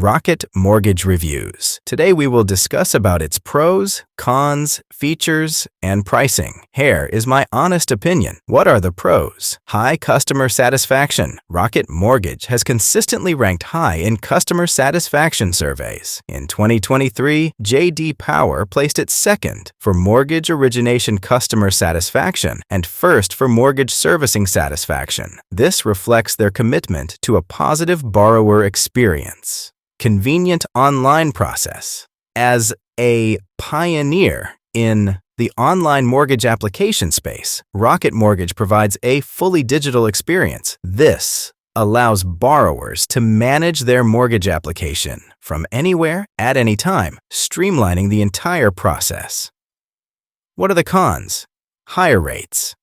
Rocket Mortgage Reviews. Today we will discuss about its pros, cons, features, and pricing. Here is my honest opinion. What are the pros? High customer satisfaction. Rocket Mortgage has consistently ranked high in customer satisfaction surveys. In 2023, J.D. Power placed it second for mortgage origination customer satisfaction and first for mortgage servicing satisfaction. This reflects their commitment to a positive borrower experience. Convenient online process. As a pioneer in the online mortgage application space, Rocket Mortgage provides a fully digital experience. This allows borrowers to manage their mortgage application from anywhere at any time, streamlining the entire process. What are the cons? Higher rates.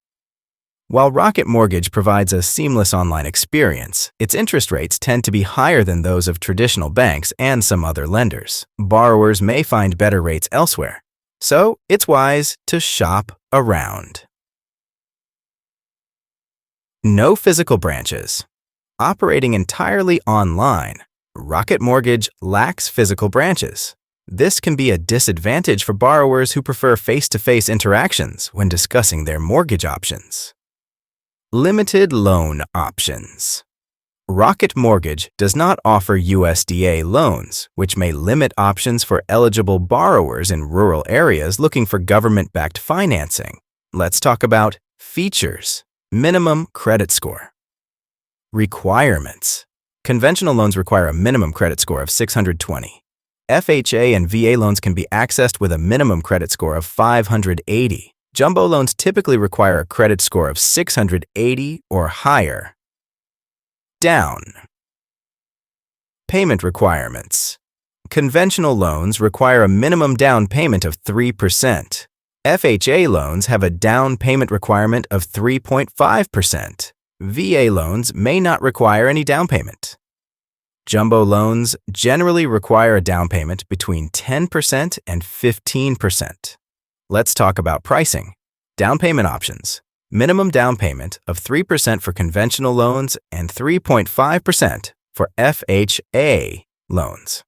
While Rocket Mortgage provides a seamless online experience, its interest rates tend to be higher than those of traditional banks and some other lenders. Borrowers may find better rates elsewhere, so it's wise to shop around. No physical branches. Operating entirely online, Rocket Mortgage lacks physical branches. This can be a disadvantage for borrowers who prefer face-to-face interactions when discussing their mortgage options. Limited loan options. Rocket Mortgage does not offer USDA loans, which may limit options for eligible borrowers in rural areas looking for government-backed financing. Let's talk about features. Minimum credit score. Requirements. Conventional loans require a minimum credit score of 620. FHA and VA loans can be accessed with a minimum credit score of 580. Jumbo loans typically require a credit score of 680 or higher. Down. Payment requirements. Conventional loans require a minimum down payment of 3%. FHA loans have a down payment requirement of 3.5%. VA loans may not require any down payment. Jumbo loans generally require a down payment between 10% and 15%. Let's talk about pricing. Down payment options. Minimum down payment of 3% for conventional loans and 3.5% for FHA loans.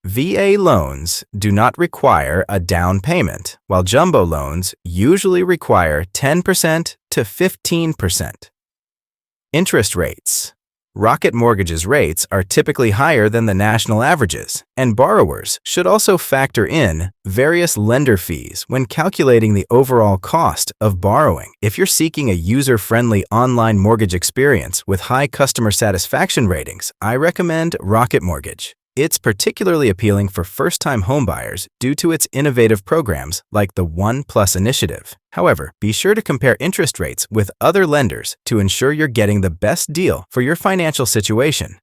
VA loans do not require a down payment, while jumbo loans usually require 10% to 15%. Interest rates. Rocket Mortgage's rates are typically higher than the national averages, and borrowers should also factor in various lender fees when calculating the overall cost of borrowing. If you're seeking a user-friendly online mortgage experience with high customer satisfaction ratings, I recommend Rocket Mortgage. It's particularly appealing for first-time homebuyers due to its innovative programs like the One Plus initiative. However, be sure to compare interest rates with other lenders to ensure you're getting the best deal for your financial situation.